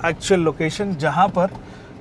Actual location जहाँ पर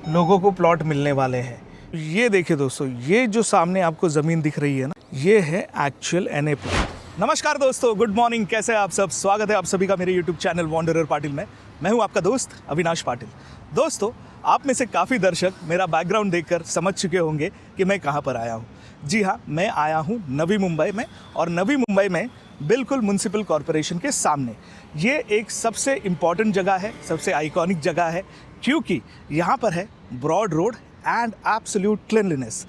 लोगों को प्लॉट मिलने वाले हैं। ये देखिए दोस्तों, ये जो सामने आपको ज़मीन दिख रही है ना, ये है एक्चुअल NA प्लॉट। नमस्कार दोस्तों, गुड मॉर्निंग, कैसे हैं आप सब। स्वागत है आप सभी का मेरे यूट्यूब चैनल वॉन्डरर पाटिल में। मैं हूँ आपका दोस्त अविनाश पाटिल। दोस्तों, आप में से काफ़ी दर्शक मेरा बैकग्राउंड देखकर समझ चुके होंगे कि मैं कहाँ पर आया हूँ। जी हाँ, मैं आया हूँ नवी मुंबई में, और नवी मुंबई में बिल्कुल म्युनिसिपल कॉरपोरेशन के सामने। ये एक सबसे इम्पॉर्टेंट जगह है, सबसे आइकॉनिक जगह है, क्योंकि यहाँ पर है broad road and absolute cleanliness.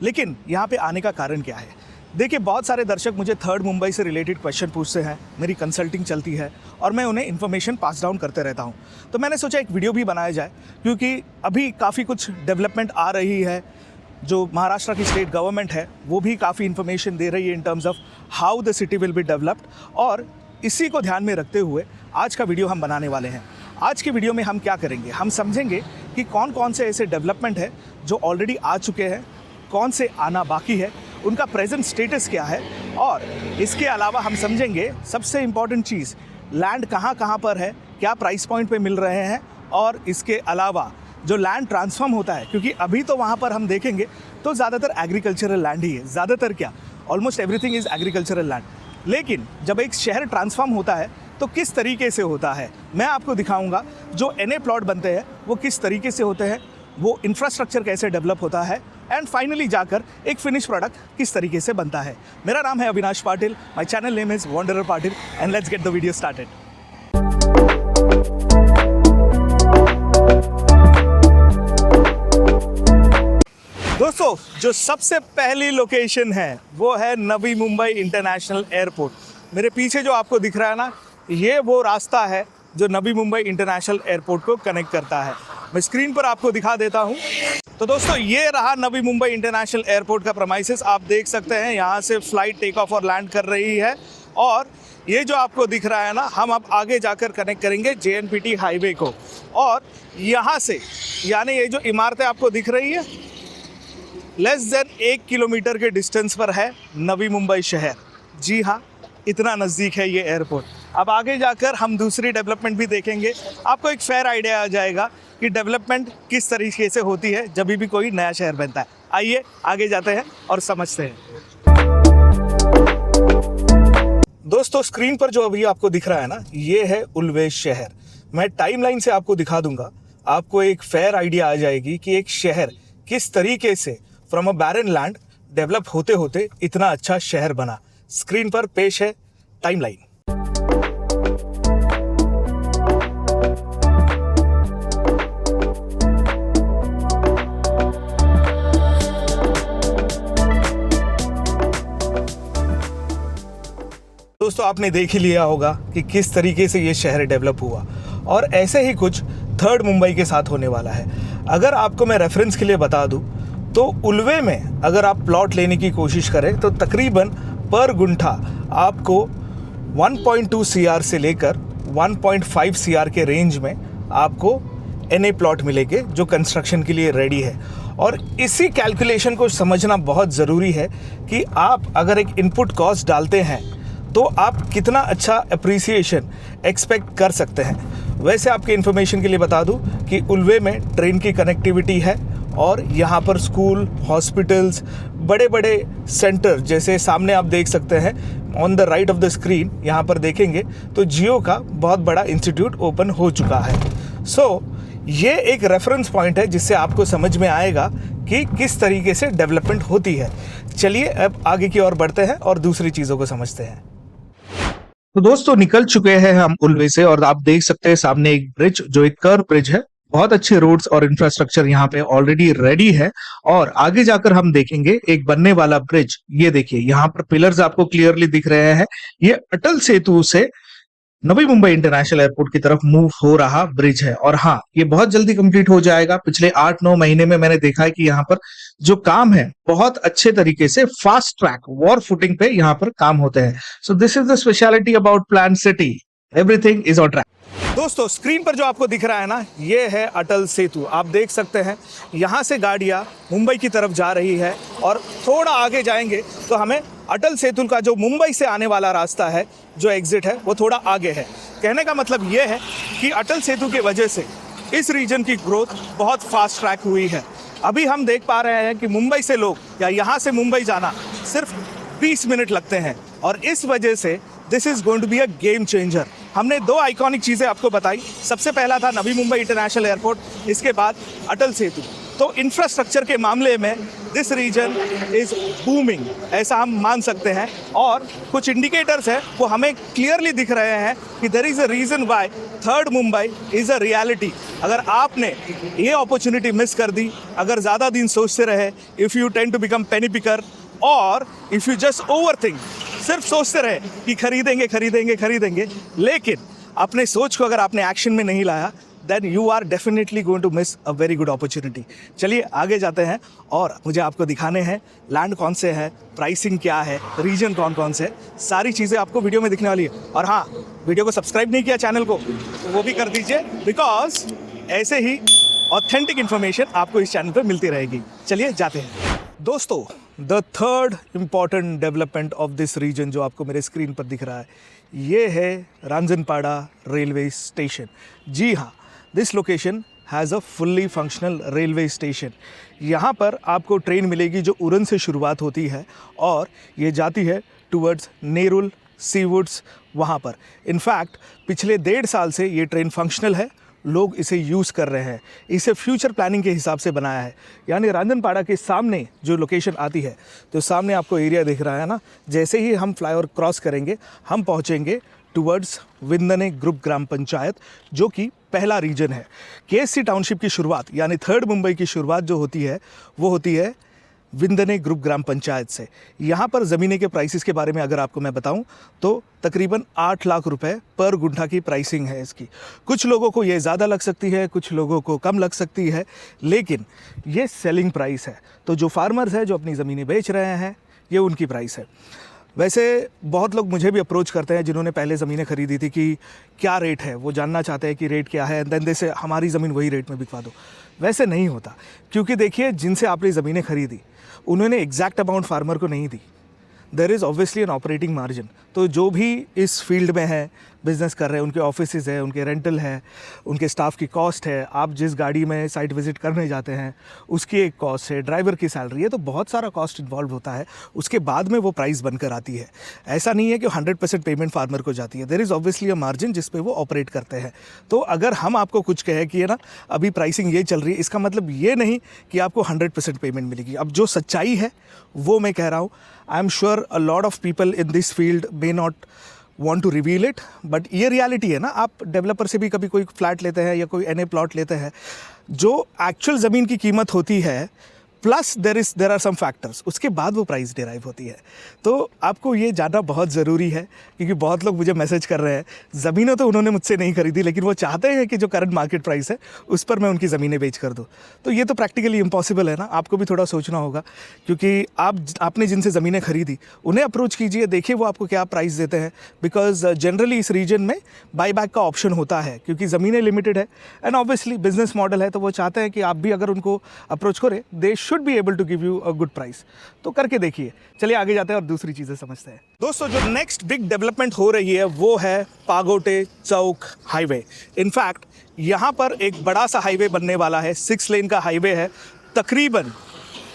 लेकिन यहाँ पे आने का कारण क्या है? देखिए, बहुत सारे दर्शक मुझे थर्ड मुंबई से रिलेटेड क्वेश्चन पूछते हैं, मेरी कंसल्टिंग चलती है और मैं उन्हें इन्फॉर्मेशन पास डाउन करते रहता हूँ। तो मैंने सोचा एक वीडियो भी बनाया जाए, क्योंकि अभी काफ़ी कुछ डेवलपमेंट आ रही है। जो महाराष्ट्र की स्टेट गवर्नमेंट है वो भी काफ़ी इन्फॉर्मेशन दे रही है in terms of how the city will be developed, और इसी को ध्यान में रखते हुए आज का वीडियो हम बनाने वाले हैं। आज की वीडियो में हम क्या करेंगे, हम समझेंगे कि कौन कौन से ऐसे डेवलपमेंट है जो ऑलरेडी आ चुके हैं, कौन से आना बाकी है, उनका प्रेजेंट स्टेटस क्या है, और इसके अलावा हम समझेंगे सबसे इम्पॉर्टेंट चीज़, लैंड कहाँ कहाँ पर है, क्या प्राइस पॉइंट पे मिल रहे हैं, और इसके अलावा जो लैंड ट्रांसफॉर्म होता है, क्योंकि अभी तो वहाँ पर हम देखेंगे तो ज़्यादातर एग्रीकल्चरल लैंड ही है, ज़्यादातर क्या, almost everything is agricultural land. लेकिन जब एक शहर ट्रांसफॉर्म होता है तो किस तरीके से होता है, मैं आपको दिखाऊंगा। जो NA प्लॉट बनते हैं वो किस तरीके से होते हैं, वो इंफ्रास्ट्रक्चर कैसे डेवलप होता है, एंड फाइनली जाकर एक फिनिश प्रोडक्ट किस तरीके से बनता है। मेरा नाम है Avinash Patil, my channel name is wanderer Patil, and let's get the video started. दोस्तों, जो सबसे पहली लोकेशन है वो है नवी मुंबई इंटरनेशनल एयरपोर्ट। मेरे पीछे जो आपको दिख रहा है ना, ये वो रास्ता है जो नवी मुंबई इंटरनेशनल एयरपोर्ट को कनेक्ट करता है। मैं स्क्रीन पर आपको दिखा देता हूँ। तो दोस्तों, ये रहा नवी मुंबई इंटरनेशनल एयरपोर्ट का प्रेमाइसेस। आप देख सकते हैं यहाँ से फ्लाइट टेक ऑफ और लैंड कर रही है, और ये जो आपको दिख रहा है ना, हम अब आगे जाकर कनेक्ट करेंगे JNPT हाईवे को। और यहाँ से, यानी ये जो इमारतें आपको दिख रही है, लेस देन 1 किलोमीटर के डिस्टेंस पर है नवी मुंबई शहर। जी हाँ, इतना नज़दीक है ये एयरपोर्ट। अब आगे जाकर हम दूसरी डेवलपमेंट भी देखेंगे, आपको एक फेयर आइडिया आ जाएगा कि डेवलपमेंट किस तरीके से होती है जब भी कोई नया शहर बनता है। आइए आगे जाते हैं और समझते हैं। दोस्तों, स्क्रीन पर जो अभी आपको दिख रहा है ना, ये है उल्वेश शहर। मैं टाइमलाइन से आपको दिखा दूंगा, आपको एक फेयर आइडिया आ जाएगी कि एक शहर किस तरीके से from a barren land develop होते होते इतना अच्छा शहर बना। स्क्रीन पर पेश है टाइमलाइन। दोस्तों, आपने देख ही लिया होगा कि किस तरीके से ये शहर डेवलप हुआ, और ऐसे ही कुछ थर्ड मुंबई के साथ होने वाला है। अगर आपको मैं रेफरेंस के लिए बता दूं तो उल्वे में अगर आप प्लॉट लेने की कोशिश करें तो तकरीबन पर गुंठा आपको 1.2 CR से लेकर 1.5 CR के रेंज में आपको NA प्लॉट मिलेंगे जो कंस्ट्रक्शन के लिए रेडी है। और इसी कैलकुलेशन को समझना बहुत ज़रूरी है कि आप अगर एक इनपुट कॉस्ट डालते हैं तो आप कितना अच्छा अप्रिसिएशन एक्सपेक्ट कर सकते हैं। वैसे आपके इन्फॉर्मेशन के लिए बता दूं कि उल्वे में ट्रेन की कनेक्टिविटी है, और यहाँ पर स्कूल, हॉस्पिटल्स, बड़े बड़े सेंटर, जैसे सामने आप देख सकते हैं on the right of the screen, यहाँ पर देखेंगे तो जियो का बहुत बड़ा इंस्टीट्यूट ओपन हो चुका है। सो ये एक रेफरेंस पॉइंट है जिससे आपको समझ में आएगा कि किस तरीके से डेवलपमेंट होती है। चलिए अब आगे की ओर बढ़ते हैं और दूसरी चीज़ों को समझते हैं। तो दोस्तों, निकल चुके हैं हम उल्वे से, और आप देख सकते हैं सामने एक ब्रिज, जो एक कर्व ब्रिज है। बहुत अच्छे रोड्स और इंफ्रास्ट्रक्चर यहाँ पे ऑलरेडी रेडी है, और आगे जाकर हम देखेंगे एक बनने वाला ब्रिज। ये देखिए, यहाँ पर पिलर्स आपको क्लियरली दिख रहे हैं। ये अटल सेतु से नवी मुंबई इंटरनेशनल एयरपोर्ट की तरफ मूव हो रहा ब्रिज है, और हाँ, ये बहुत जल्दी कंप्लीट हो जाएगा। पिछले 8-9 महीने में मैंने देखा है कि यहाँ पर जो काम है बहुत अच्छे तरीके से फास्ट ट्रैक वॉर फुटिंग पे यहाँ पर काम होते हैं। So this is the speciality about plan city, everything is on track. दोस्तों, स्क्रीन पर जो आपको दिख रहा है ना, ये है अटल सेतु। आप देख सकते हैं यहाँ से गाड़ियाँ मुंबई की तरफ जा रही है, और थोड़ा आगे जाएंगे तो हमें अटल सेतु का जो मुंबई से आने वाला रास्ता है, जो एग्जिट है, वो थोड़ा आगे है। कहने का मतलब ये है कि अटल सेतु की वजह से इस रीजन की ग्रोथ बहुत फास्ट ट्रैक हुई है। अभी हम देख पा रहे हैं कि मुंबई से लोग या यहाँ से मुंबई जाना सिर्फ 20 मिनट लगते हैं और इस वजह से this is going to be a game changer. हमने 2 आइकॉनिक चीज़ें आपको बताई। सबसे पहला था नवी मुंबई इंटरनेशनल एयरपोर्ट, इसके बाद अटल सेतु। तो इंफ्रास्ट्रक्चर के मामले में दिस रीजन इज़ बूमिंग, ऐसा हम मान सकते हैं। और कुछ इंडिकेटर्स हैं वो हमें क्लियरली दिख रहे हैं कि there is a reason why third Mumbai is a reality. अगर आपने ये अपॉर्चुनिटी मिस कर दी, अगर ज़्यादा दिन सोचते रहे, if you tend to become penny picker और इफ़ यू जस्ट ओवरथिंक, सिर्फ सोचते रहे कि खरीदेंगे खरीदेंगे खरीदेंगे, लेकिन अपने सोच को अगर आपने एक्शन में नहीं लाया, then you are definitely going to miss a very good opportunity. चलिए आगे जाते हैं और मुझे आपको दिखाने हैं लैंड कौन से है, प्राइसिंग क्या है, रीजन कौन कौन से, सारी चीज़ें आपको वीडियो में दिखने वाली है। और हाँ, वीडियो को सब्सक्राइब नहीं किया चैनल को तो वो भी कर दीजिए, बिकॉज ऐसे ही ऑथेंटिक इन्फॉर्मेशन आपको इस चैनल पर मिलती रहेगी। चलिए जाते हैं दोस्तों। The third important development of this region जो आपको मेरे स्क्रीन पर दिख रहा है, ये है रांजनपाड़ा रेलवे स्टेशन। जी हाँ, this location has a fully functional railway station. यहाँ पर आपको ट्रेन मिलेगी जो उरन से शुरुआत होती है और ये जाती है टुवर्ड्स नेरुल, सीवुड्स वहाँ पर। इनफैक्ट पिछले 1.5 साल से ये ट्रेन फंक्शनल है, लोग इसे यूज़ कर रहे हैं। इसे फ्यूचर प्लानिंग के हिसाब से बनाया है। यानी रांजनपाड़ा के सामने जो लोकेशन आती है, तो सामने आपको एरिया दिख रहा है ना, जैसे ही हम फ्लाईओवर क्रॉस करेंगे हम पहुँचेंगे टुवर्ड्स विंदने ग्रुप ग्राम पंचायत, जो कि पहला रीजन है। केएससी टाउनशिप की शुरुआत यानी थर्ड मुंबई की शुरुआत जो होती है वो होती है विंदने ग्रुप ग्राम पंचायत से। यहाँ पर ज़मीने के प्राइसेस के बारे में अगर आपको मैं बताऊँ तो तकरीबन 8 लाख रुपए पर गुंठा की प्राइसिंग है इसकी। कुछ लोगों को ये ज़्यादा लग सकती है, कुछ लोगों को कम लग सकती है, लेकिन ये सेलिंग प्राइस है। तो जो फार्मर्स हैं जो अपनी ज़मीनें बेच रहे हैं, ये उनकी प्राइस है। वैसे बहुत लोग मुझे भी अप्रोच करते हैं जिन्होंने पहले ज़मीनें खरीदी थी कि क्या रेट है, वो जानना चाहते हैं कि रेट क्या है, देन दे से हमारी ज़मीन वही रेट में बिकवा दो। वैसे नहीं होता, क्योंकि देखिए जिनसे आपने ज़मीनें खरीदी उन्होंने एग्जैक्ट अमाउंट फार्मर को नहीं दी। There is obviously an operating margin. तो जो भी इस फील्ड में है, बिज़नेस कर रहे हैं, उनके ऑफिसेज है, उनके रेंटल है, उनके स्टाफ की कॉस्ट है, आप जिस गाड़ी में साइट विज़िट करने जाते हैं उसकी एक कॉस्ट है, ड्राइवर की सैलरी है, तो बहुत सारा कॉस्ट इन्वॉल्व होता है। उसके बाद में वो प्राइस बनकर आती है। ऐसा नहीं है कि 100% पेमेंट फार्मर को जाती है। There is obviously a margin जिस पे वो ऑपरेट करते हैं। तो अगर हम आपको कुछ कहें कि ये ना अभी प्राइसिंग ये चल रही है, इसका मतलब ये नहीं कि आपको 100% पेमेंट मिलेगी। अब जो सच्चाई है वो मैं कह रहा हूँ। I am sure a lot of people in this field may not want to reveal it, but ये रियलिटी है ना। आप डेवलपर से भी कभी कोई फ्लैट लेते हैं या कोई एनए प्लॉट लेते हैं, जो एक्चुअल ज़मीन की कीमत होती है plus there are some factors, उसके बाद वो प्राइस डिराइव होती है। तो आपको ये जानना बहुत ज़रूरी है, क्योंकि बहुत लोग मुझे मैसेज कर रहे हैं, ज़मीनें तो उन्होंने मुझसे नहीं खरीदी लेकिन वो चाहते हैं कि जो करंट मार्केट प्राइस है उस पर मैं उनकी ज़मीनें बेच कर दूँ। तो ये तो प्रैक्टिकली इम्पॉसिबल है ना। आपको भी थोड़ा सोचना होगा, क्योंकि आपने जिनसे ज़मीनें खरीदी उन्हें अप्रोच कीजिए, देखिए वो आपको क्या प्राइस देते हैं। बिकॉज जनरली इस रीजन में बाई बैक का ऑप्शन होता है, क्योंकि ज़मीनें लिमिटेड है एंड ऑब्वियसली बिजनेस मॉडल है। तो वो चाहते हैं कि आप भी अगर उनको अप्रोच करें, they should be able to give you a good price. तो करके देखिए। चलिए आगे जाते हैं और दूसरी चीज़ें समझते हैं। दोस्तों, जो नेक्स्ट बिग डेवलपमेंट हो रही है वो है पागोटे चौक हाईवे। इनफैक्ट यहाँ पर एक बड़ा सा हाईवे बनने वाला है, 6 लेन का हाईवे है, तकरीबन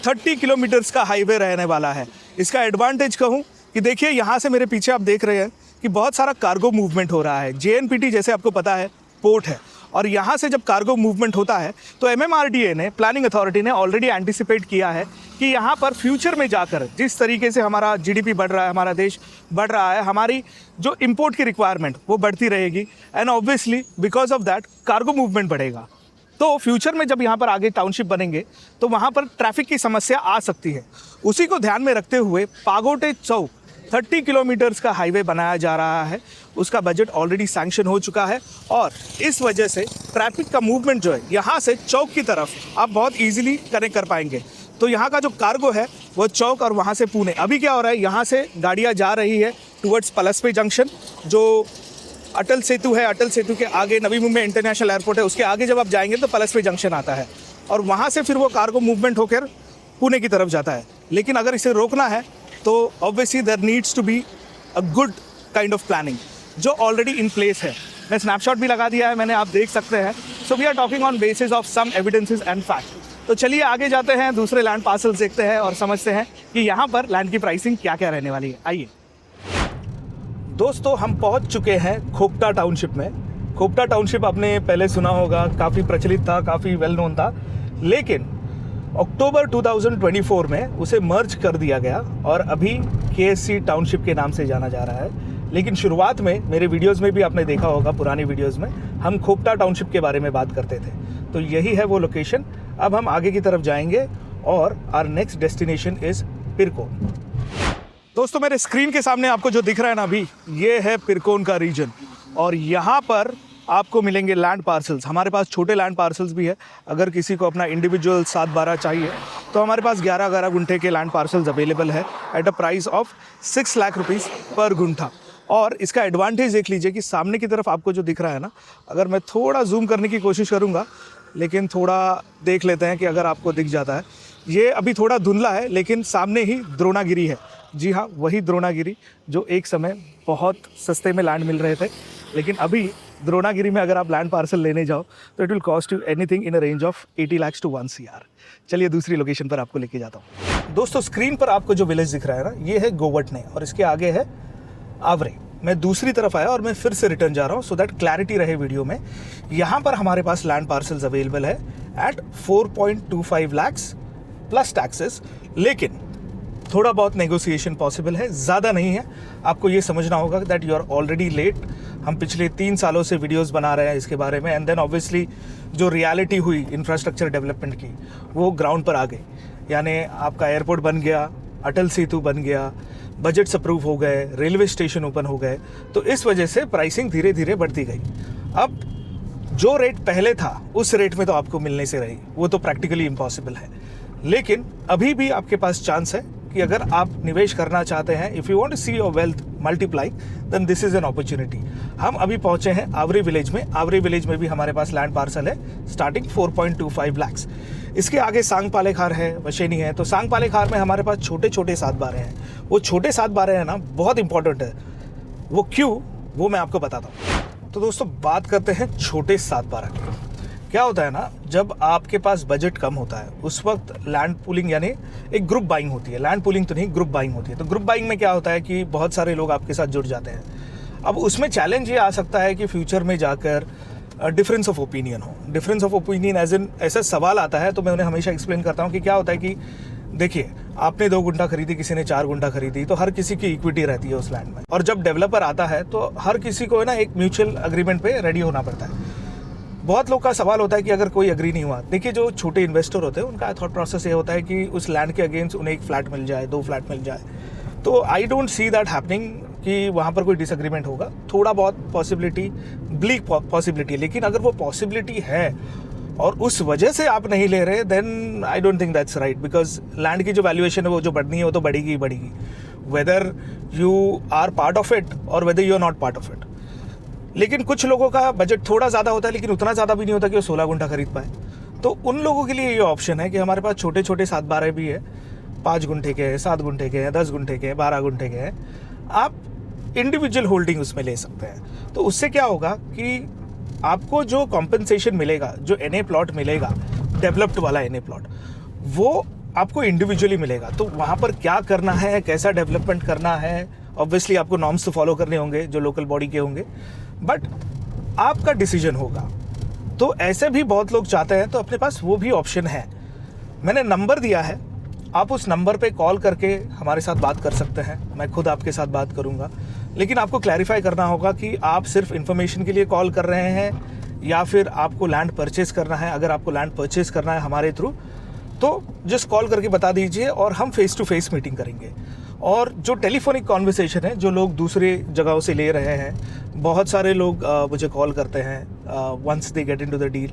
30 किलोमीटर्स का हाईवे रहने वाला है। इसका एडवांटेज कहूँ कि देखिए यहाँ से मेरे पीछे आप देख रहे हैं कि बहुत सारा कार्गो मूवमेंट हो रहा है। JNPT जैसे आपको पता है पोर्ट है, और यहाँ से जब कार्गो मूवमेंट होता है तो MMRDA ने, प्लानिंग अथॉरिटी ने ऑलरेडी एंटिसिपेट किया है कि यहाँ पर फ्यूचर में जाकर जिस तरीके से हमारा GDP बढ़ रहा है, हमारा देश बढ़ रहा है, हमारी जो इंपोर्ट की रिक्वायरमेंट वो बढ़ती रहेगी and obviously because of that cargo movement बढ़ेगा। तो फ्यूचर में जब यहाँ पर आगे टाउनशिप बनेंगे तो वहाँ पर ट्रैफिक की समस्या आ सकती है। उसी को ध्यान में रखते हुए पागोटे चौक 30 किलोमीटर्स का हाईवे बनाया जा रहा है। उसका बजट ऑलरेडी सैंक्शन हो चुका है और इस वजह से ट्रैफिक का मूवमेंट जो है यहाँ से चौक की तरफ आप बहुत ईजिली कनेक्ट कर पाएंगे। तो यहाँ का जो कार्गो है वो चौक और वहाँ से पुणे। अभी क्या हो रहा है, यहाँ से गाड़ियाँ जा रही है टुवर्ड्स पलसपे जंक्शन, जो अटल सेतु है। अटल सेतु के आगे नवी मुंबई इंटरनेशनल एयरपोर्ट है, उसके आगे जब आप जाएंगे तो पलसपे जंक्शन आता है और वहाँ से फिर वो कार्गो मूवमेंट होकर पुणे की तरफ जाता है। लेकिन अगर इसे रोकना है तो obviously there needs to be a good kind of planning, जो ऑलरेडी इन प्लेस है। मैं स्नैपशॉट भी लगा दिया है मैंने, आप देख सकते हैं। So we are talking on basis of some evidences and fact. तो चलिए आगे जाते हैं, दूसरे लैंड पार्सल्स देखते हैं और समझते हैं कि यहाँ पर लैंड की प्राइसिंग क्या क्या रहने वाली है। आइए दोस्तों, हम पहुँच चुके हैं खोपटा टाउनशिप में। खोपटा टाउनशिप आपने पहले सुना होगा, काफ़ी प्रचलित था, काफ़ी वेल नोन था, लेकिन अक्टूबर 2024 में उसे मर्ज कर दिया गया और अभी KSC टाउनशिप के नाम से जाना जा रहा है। लेकिन शुरुआत में मेरे वीडियोस में भी आपने देखा होगा, पुरानी वीडियोस में हम खोपटा टाउनशिप के बारे में बात करते थे। तो यही है वो लोकेशन। अब हम आगे की तरफ जाएंगे और our next destination is Pirkon. दोस्तों, मेरे स्क्रीन के सामने आपको जो दिख रहा है ना अभी, ये है पिरकोन का रीजन और यहाँ पर आपको मिलेंगे लैंड पार्सल्स। हमारे पास छोटे लैंड पार्सल्स भी है। अगर किसी को अपना इंडिविजुअल 7-12 चाहिए तो हमारे पास 11-11 गुंठे के लैंड पार्सल्स अवेलेबल है at a price of 6 lakh rupees पर गुंठा। और इसका एडवांटेज देख लीजिए कि सामने की तरफ आपको जो दिख रहा है ना, अगर मैं थोड़ा जूम करने की कोशिश करूँगा, लेकिन थोड़ा देख लेते हैं कि अगर आपको दिख जाता है। ये अभी थोड़ा धुंधला है, लेकिन सामने ही द्रोणागिरी है। जी हाँ, वही द्रोणागिरी जो एक समय बहुत सस्ते में लैंड मिल रहे थे, लेकिन अभी द्रोणागिरी में अगर आप लैंड पार्सल लेने जाओ तो it will cost you anything in a range of 80 lakhs to 1 CR। चलिए दूसरी लोकेशन पर आपको लेके जाता हूँ। दोस्तों, स्क्रीन पर आपको जो विलेज दिख रहा है ना, ये है गोवटने और इसके आगे है आवरे। मैं दूसरी तरफ आया और मैं फिर से रिटर्न जा रहा हूँ सो दैट क्लैरिटी रहे वीडियो में। यहाँ पर हमारे पास लैंड पार्सल्स अवेलेबल है एट 4.25 lakhs प्लस टैक्सेस, लेकिन थोड़ा बहुत नेगोशिएशन पॉसिबल है, ज़्यादा नहीं है। आपको ये समझना होगा that you are already late. हम पिछले 3 सालों से वीडियोस बना रहे हैं इसके बारे में, एंड देन ऑब्वियसली जो रियलिटी हुई इंफ्रास्ट्रक्चर डेवलपमेंट की, वो ग्राउंड पर आ गई। यानी आपका एयरपोर्ट बन गया, अटल सेतु बन गया, बजट्स अप्रूव हो गए, रेलवे स्टेशन ओपन हो गए, तो इस वजह से प्राइसिंग धीरे धीरे बढ़ती गई। अब जो रेट पहले था उस रेट में तो आपको मिलने से रही, वो तो प्रैक्टिकली इम्पॉसिबल है। लेकिन अभी भी आपके पास चांस है कि अगर आप निवेश करना चाहते हैं, if you want to see your wealth multiply, then this is an opportunity. हम अभी पहुंचे हैं आवरे विलेज में। आवरे विलेज में भी हमारे पास लैंड पार्सल है स्टार्टिंग 4.25 lakhs। इसके आगे सांगपाले खार है, वशेनी है। तो सांगपाले खार में हमारे पास छोटे छोटे 7-12 हैं। वो छोटे 7-12 हैं ना, बहुत इंपॉर्टेंट है। वो क्यों, वो मैं आपको बताता हूँ। तो दोस्तों, बात करते हैं छोटे 7-12 की। क्या होता है ना, जब आपके पास बजट कम होता है उस वक्त लैंड पूलिंग यानी एक ग्रुप बाइंग होती है। लैंड पूलिंग तो नहीं, ग्रुप बाइंग होती है। तो ग्रुप बाइंग में क्या होता है कि बहुत सारे लोग आपके साथ जुड़ जाते हैं। अब उसमें चैलेंज ये आ सकता है कि फ्यूचर में जाकर डिफरेंस ऑफ ओपिनियन हो। Difference of opinion as in ऐसा सवाल आता है, तो मैं उन्हें हमेशा एक्सप्लेन करता हूँ कि क्या होता है कि देखिए, आपने 2 गुंठा खरीदी, किसी ने 4 गुंठा खरीदी, तो हर किसी की इक्विटी रहती है उस लैंड में। और जब डेवलपर आता है तो हर किसी को है ना एक म्यूचुअल अग्रीमेंट पे रेडी होना पड़ता है। बहुत लोग का सवाल होता है कि अगर कोई एग्री नहीं हुआ, देखिए जो छोटे इन्वेस्टर होते हैं उनका थॉट प्रोसेस ये होता है कि उस लैंड के अगेंस्ट उन्हें 1 फ्लैट मिल जाए, 2 फ्लैट मिल जाए। तो I don't see that happening कि वहाँ पर कोई डिसएग्रीमेंट होगा। थोड़ा बहुत पॉसिबिलिटी, ब्लीक पॉसिबिलिटी, लेकिन अगर वो पॉसिबिलिटी है और उस वजह से आप नहीं ले रहे, then I don't think that's right. Because land की जो वैल्यूएशन है वो जो बढ़नी है वो तो बढ़ेगी ही बढ़ेगी, whether you are part of it और whether you are not part of it. लेकिन कुछ लोगों का बजट थोड़ा ज़्यादा होता है, लेकिन उतना ज़्यादा भी नहीं होता कि वो 16 गुंठा खरीद पाए। तो उन लोगों के लिए ये ऑप्शन है कि हमारे पास छोटे छोटे 7-12 भी है, 5 गुंठे के हैं, 7 गुंठे के हैं, 10 गुंठे के हैं, 12 गुंठे के हैं। आप इंडिविजुअल होल्डिंग उसमें ले सकते हैं। तो उससे क्या होगा कि आपको जो कॉम्पनसेशन मिलेगा, जो NA प्लॉट मिलेगा, डेवलप्ड वाला NA प्लॉट, वो आपको इंडिविजुअली मिलेगा। तो वहाँ पर क्या करना है, कैसा डेवलपमेंट करना है, ऑब्वियसली आपको नॉर्म्स तो फॉलो करने होंगे जो लोकल बॉडी के होंगे, बट आपका डिसीजन होगा। तो ऐसे भी बहुत लोग चाहते हैं, तो अपने पास वो भी ऑप्शन है। मैंने नंबर दिया है, आप उस नंबर पे कॉल करके हमारे साथ बात कर सकते हैं। मैं खुद आपके साथ बात करूंगा, लेकिन आपको क्लैरिफाई करना होगा कि आप सिर्फ इन्फॉर्मेशन के लिए कॉल कर रहे हैं या फिर आपको लैंड परचेज करना है। अगर आपको लैंड परचेज करना है हमारे थ्रू, तो जस्ट कॉल करके बता दीजिए और हम फेस टू फेस मीटिंग करेंगे। और जो टेलीफोनिक कॉन्वर्सेशन है, जो लोग दूसरे जगहों से ले रहे हैं, बहुत सारे लोग मुझे कॉल करते हैं once they get into the deal,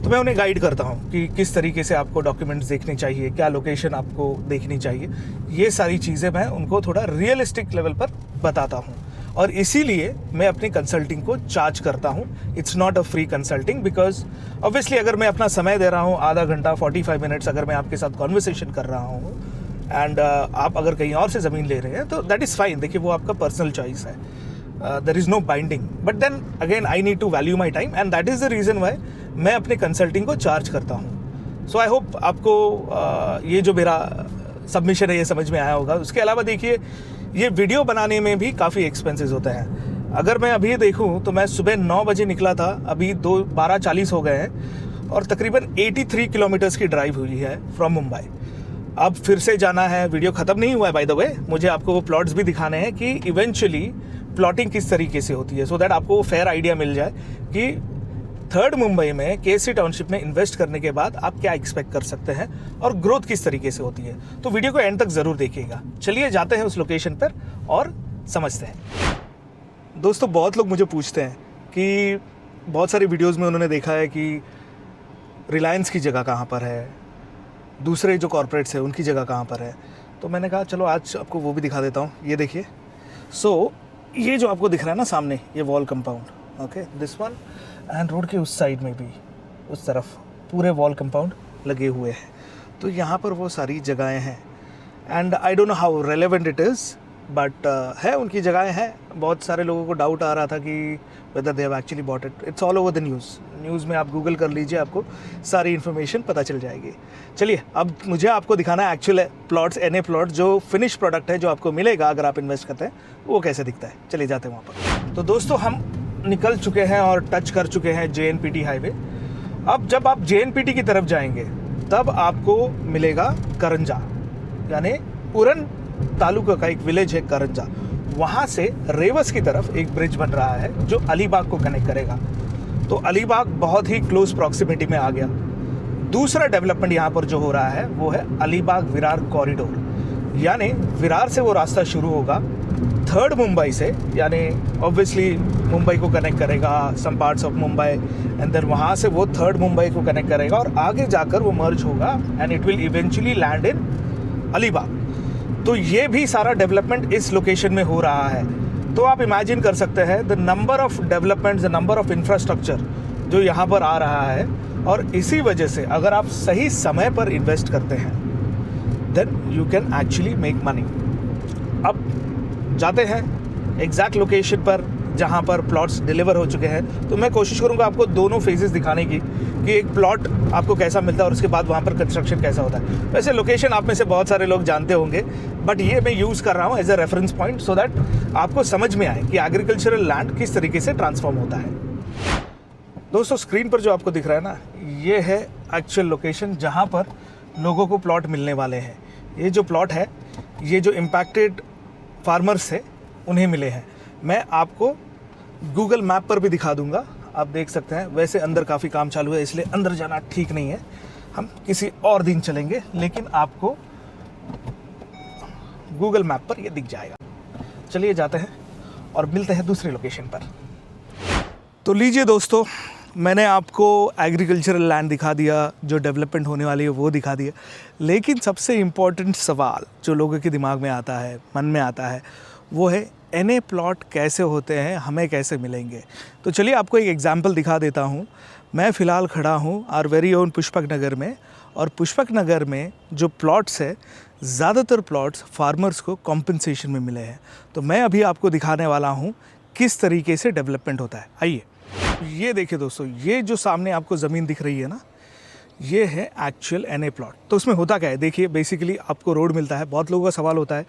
तो मैं उन्हें गाइड करता हूँ कि किस तरीके से आपको डॉक्यूमेंट्स देखने चाहिए, क्या लोकेशन आपको देखनी चाहिए। ये सारी चीज़ें मैं उनको थोड़ा रियलिस्टिक लेवल पर बताता हूँ, और इसीलिए मैं अपनी कंसल्टिंग को चार्ज करता हूँ। It's not a free consulting, because obviously अगर मैं अपना समय दे रहा हूँ, आधा घंटा 45 मिनट्स अगर मैं आपके साथ कॉन्वर्सेशन कर रहा हूँ, एंड आप अगर कहीं और से ज़मीन ले रहे हैं तो दैट इज़ फाइन। देखिए, वो आपका पर्सनल चॉइस है। There is no binding, but then again I need to value my time and that is the reason why मैं अपने कंसल्टिंग को चार्ज करता हूँ. सो आई होप आपको ये जो मेरा सबमिशन है ये समझ में आया होगा. उसके अलावा देखिए, ये वीडियो बनाने में भी काफ़ी एक्सपेंसेस होते हैं. अगर मैं अभी देखूं तो मैं सुबह 9 बजे निकला था, अभी 12:40 हो गए हैं और तकरीबन 83 किलोमीटर्स की ड्राइव हुई है फ्रॉम मुंबई. अब फिर से जाना है. वीडियो ख़त्म नहीं हुआ है बाय द वे, मुझे आपको वो प्लॉट्स भी दिखाने हैं कि इवेंचुअली प्लॉटिंग किस तरीके से होती है, सो दैट आपको वो फेयर आइडिया मिल जाए कि थर्ड मुंबई में केसी टाउनशिप में इन्वेस्ट करने के बाद आप क्या एक्सपेक्ट कर सकते हैं और ग्रोथ किस तरीके से होती है. तो वीडियो को एंड तक ज़रूर देखिएगा. चलिए जाते हैं उस लोकेशन पर और समझते हैं. दोस्तों, बहुत लोग मुझे पूछते हैं कि बहुत सारी वीडियोस में उन्होंने देखा है कि रिलायंस की जगह कहाँ पर है, दूसरे जो कॉर्पोरेट्स हैं उनकी जगह कहाँ पर है. तो मैंने कहा चलो आज आपको वो भी दिखा देता हूँ. ये देखिए. सो ये जो आपको दिख रहा है ना सामने, ये wall compound, okay, this one, and road के उस साइड में भी, उस तरफ पूरे वॉल कंपाउंड लगे हुए हैं. तो यहाँ पर वो सारी जगहें हैं and I don't know how relevant it is, but है, उनकी जगहें हैं. बहुत सारे लोगों को डाउट आ रहा था कि whether they have actually bought it. It's all over the news में आप गूगल कर लीजिए, आपको सारी इन्फॉर्मेशन पता चल जाएगी. चलिए, अब मुझे आपको दिखाना है एक्चुअल प्लॉट्स, NA प्लॉट जो फिनिश प्रोडक्ट है जो आपको मिलेगा अगर आप इन्वेस्ट करते हैं, वो कैसे दिखता है. चलिए जाते हैं वहाँ पर. तो दोस्तों, हम निकल चुके हैं और टच कर चुके हैं JNPT हाईवे. अब जब आप JNPT की तरफ जाएंगे तब आपको मिलेगा करंजा, यानी उरन तालुका का एक विलेज है करंजा. वहाँ से रेवस की तरफ एक ब्रिज बन रहा है जो अलीबाग को कनेक्ट करेगा. तो अलीबाग बहुत ही क्लोज प्रॉक्सिमिटी में आ गया. दूसरा डेवलपमेंट यहाँ पर जो हो रहा है वो है अलीबाग विरार कॉरिडोर, यानी विरार से वो रास्ता शुरू होगा थर्ड मुंबई से, यानी ऑब्वियसली मुंबई को कनेक्ट करेगा, some parts of Mumbai, and then वहाँ से वो थर्ड मुंबई को कनेक्ट करेगा और आगे जाकर वो मर्ज होगा and it will eventually land in Alibag. तो ये भी सारा डेवलपमेंट इस लोकेशन में हो रहा है. तो आप इमेजिन कर सकते हैं the number of developments, the number of infrastructure जो यहाँ पर आ रहा है. और इसी वजह से अगर आप सही समय पर इन्वेस्ट करते हैं then you can actually make money. अब जाते हैं एग्जैक्ट लोकेशन पर जहाँ पर प्लॉट्स डिलीवर हो चुके हैं. तो मैं कोशिश करूँगा आपको दोनों फेजेस दिखाने की कि एक प्लॉट आपको कैसा मिलता है और उसके बाद वहाँ पर कंस्ट्रक्शन कैसा होता है. वैसे लोकेशन आप में से बहुत सारे लोग जानते होंगे, बट ये मैं यूज़ कर रहा हूँ as a reference point so that आपको समझ में आए कि एग्रीकल्चरल लैंड किस तरीके से ट्रांसफॉर्म होता है. दोस्तों, स्क्रीन पर जो आपको दिख रहा है ना, ये है एक्चुअल लोकेशन जहाँ पर लोगों को प्लॉट मिलने वाले हैं. ये जो प्लॉट है, ये जो इम्पैक्टेड फार्मर्स से उन्हें मिले हैं. मैं आपको गूगल मैप पर भी दिखा दूंगा, आप देख सकते हैं. वैसे अंदर काफ़ी काम चालू है इसलिए अंदर जाना ठीक नहीं है, हम किसी और दिन चलेंगे, लेकिन आपको गूगल मैप पर ये दिख जाएगा. चलिए जाते हैं और मिलते हैं दूसरे लोकेशन पर. तो लीजिए दोस्तों, मैंने आपको एग्रीकल्चरल लैंड दिखा दिया, जो डेवलपमेंट होने वाली है वो दिखा दिया, लेकिन सबसे इम्पॉर्टेंट सवाल जो लोगों के दिमाग में आता है, मन में आता है, वो है NA प्लॉट कैसे होते हैं, हमें कैसे मिलेंगे. तो चलिए आपको एक एग्जांपल दिखा देता हूँ. मैं फ़िलहाल खड़ा हूँ आर वेरी ओन पुष्पक नगर में, और पुष्पक नगर में जो प्लॉट्स है, ज़्यादातर प्लॉट्स फार्मर्स को कॉम्पनसेशन में मिले हैं. तो मैं अभी आपको दिखाने वाला हूँ किस तरीके से डेवलपमेंट होता है. आइए, ये देखिए दोस्तों, ये जो सामने आपको ज़मीन दिख रही है ना, ये है एक्चुअल NA प्लॉट. तो उसमें होता क्या है, देखिए बेसिकली आपको रोड मिलता है. बहुत लोगों का सवाल होता है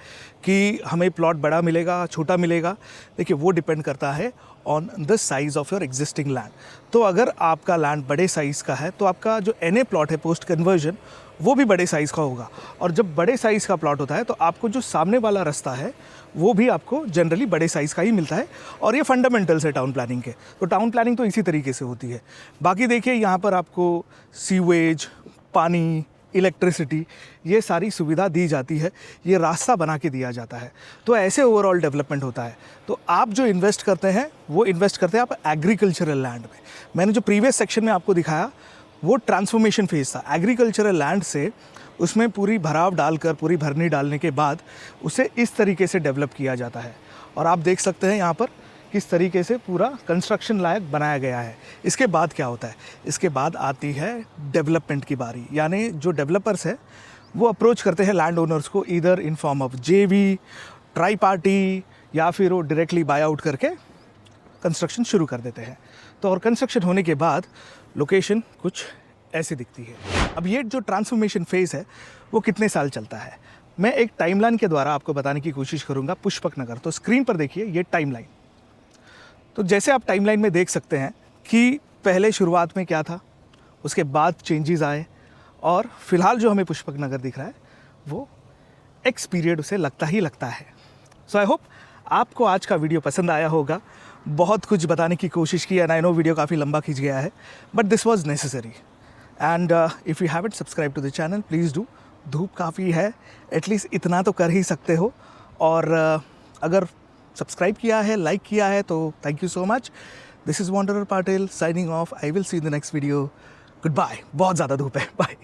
कि हमें प्लॉट बड़ा मिलेगा, छोटा मिलेगा. देखिए, वो डिपेंड करता है on the size of your existing land. तो अगर आपका लैंड बड़े साइज़ का है तो आपका जो NA प्लॉट है पोस्ट कन्वर्जन, वो भी बड़े साइज़ का होगा. और जब बड़े साइज़ का प्लॉट होता है तो आपको जो सामने वाला रास्ता है वो भी आपको जनरली बड़े साइज़ का ही मिलता है. और ये फंडामेंटल्स है टाउन प्लानिंग के. तो टाउन प्लानिंग तो इसी तरीके से होती है. बाकी देखिए, यहाँ पर आपको सीवेज, पानी, इलेक्ट्रिसिटी, ये सारी सुविधा दी जाती है, ये रास्ता बना के दिया जाता है. तो ऐसे ओवरऑल डेवलपमेंट होता है. तो आप जो इन्वेस्ट करते हैं वो इन्वेस्ट करते हैं आप एग्रीकल्चरल लैंड में. मैंने जो प्रीवियस सेक्शन में आपको दिखाया वो ट्रांसफॉर्मेशन फेज़ था. एग्रीकल्चरल लैंड से उसमें पूरी भराव डालकर, पूरी भरनी डालने के बाद उसे इस तरीके से डेवलप किया जाता है. और आप देख सकते हैं यहाँ पर किस तरीके से पूरा कंस्ट्रक्शन लायक बनाया गया है. इसके बाद क्या होता है, इसके बाद आती है डेवलपमेंट की बारी. यानी जो डेवलपर्स है वो अप्रोच करते हैं लैंड ओनर्स को, either in form of JV, try party, या फिर वो डायरेक्टली बाय आउट करके कंस्ट्रक्शन शुरू कर देते हैं। तो और कंस्ट्रक्शन होने के बाद लोकेशन कुछ ऐसी दिखती है। अब ये जो ट्रांसफॉर्मेशन फेज़ है वो कितने साल चलता है, मैं एक टाइमलाइन के द्वारा आपको बताने की कोशिश करूँगा। पुष्पक नगर, तो स्क्रीन पर देखिए ये टाइमलाइन। तो जैसे आप टाइमलाइन में देख सकते हैं कि पहले शुरुआत में क्या था, उसके बाद चेंजेस आए, और फिलहाल जो हमें पुष्पक नगर दिख रहा है वो एक्स पीरियड उसे लगता ही लगता है। सो आई होप आपको आज का वीडियो पसंद आया होगा। बहुत कुछ बताने की कोशिश की एंड आई नो वीडियो काफ़ी लंबा खींच गया है, but this was necessary. And if you haven't subscribe to the channel please do. धूप काफ़ी है, एटलीस्ट इतना तो कर ही सकते हो। और अगर सब्सक्राइब किया है, लाइक किया है, तो thank you so much. This is Wanderer Patil signing off. I will see in the next video. Goodbye. बहुत ज़्यादा धूप है। बाय।